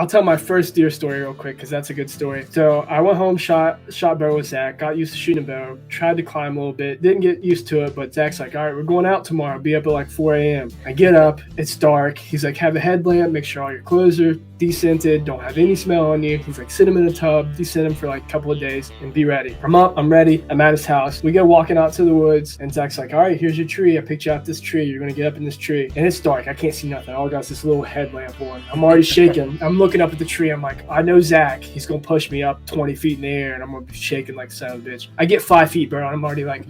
I'll tell my first deer story real quick because that's a good story. So I went home, shot bow with Zach, got used to shooting bow, tried to climb a little bit, didn't get used to it, but Zach's like, all right, we're going out tomorrow. Be up at like 4 a.m. I get up, it's dark. He's like, have a headlamp, make sure all your clothes are descented, don't have any smell on you. He's like, sit him in a tub, descent him for like a couple of days, and be ready. I'm up, I'm ready, I'm at his house. We go walking out to the woods, and Zach's like, all right, here's your tree. I picked you out this tree. You're gonna get up in this tree. And it's dark, I can't see nothing. All I got is this little headlamp on. I'm already shaking. I'm looking up at the tree. I'm like, I know Zach. He's gonna push me up 20 feet in the air, and I'm gonna be shaking like a son of a bitch. I get 5 feet, bro. And I'm already like,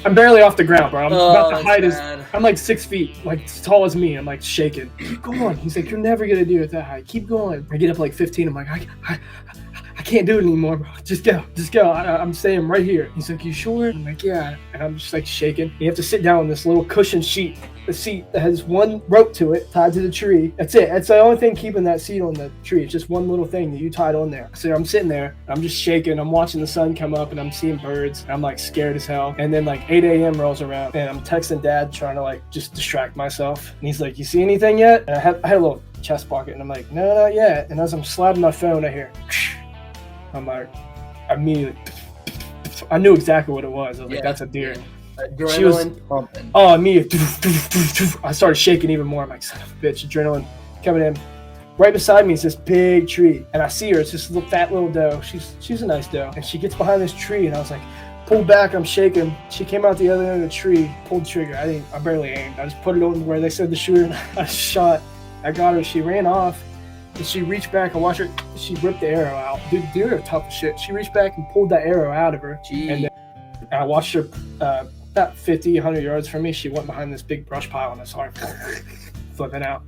I'm barely off the ground, bro. I'm about the height is. I'm like 6 feet, like as tall as me. I'm like shaking. Keep going. He's like, you're never gonna do it that high. Keep going. I get up like 15. I'm like, I can't do it anymore, bro. Just go. I'm staying right here. He's like, you sure? I'm like, yeah. And I'm just like shaking. You have to sit down on this little cushion sheet. The seat that has one rope to it tied to the tree. That's it. That's the only thing keeping that seat on the tree. It's just one little thing that you tied on there. So I'm sitting there. I'm just shaking. I'm watching the sun come up and I'm seeing birds. And I'm like scared as hell. And then like 8 a.m. rolls around and I'm texting Dad trying to like just distract myself. And he's like, you see anything yet? And I had a little chest pocket and I'm like, no, not yet. And as I'm slapping my phone, I hear, I'm like, immediately, I knew exactly what it was. I was like, that's a deer. Adrenaline pumping. Oh, immediately. I started shaking even more. I'm like, son of a bitch, adrenaline coming in. Right beside me is this big tree, and I see her. It's this little fat little doe. She's a nice doe, and she gets behind this tree, and I was like, pull back. I'm shaking. She came out the other end of the tree, pulled the trigger. I barely aimed. I just put it on where they said to shoot her, and I shot. I got her. She ran off. And she reached back. I watched her. She ripped the arrow out. Dude, deer are tough as shit. She reached back and pulled that arrow out of her. Jeez. And then I watched her about 50, 100 yards from me. She went behind this big brush pile and I saw her flipping out.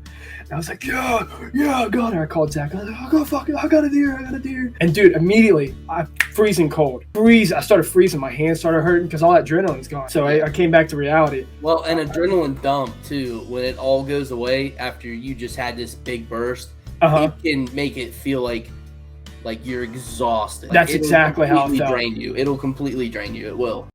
And I was like, yeah, I got her. I called Zach. I was like, I got a deer. And dude, immediately, I'm freezing cold. I started freezing. My hands started hurting because all that adrenaline's gone. So I came back to reality. Well, an adrenaline dump, too, when it all goes away after you just had this big burst, it can make it feel like you're exhausted. That's exactly how it felt. It'll completely drain you. It will.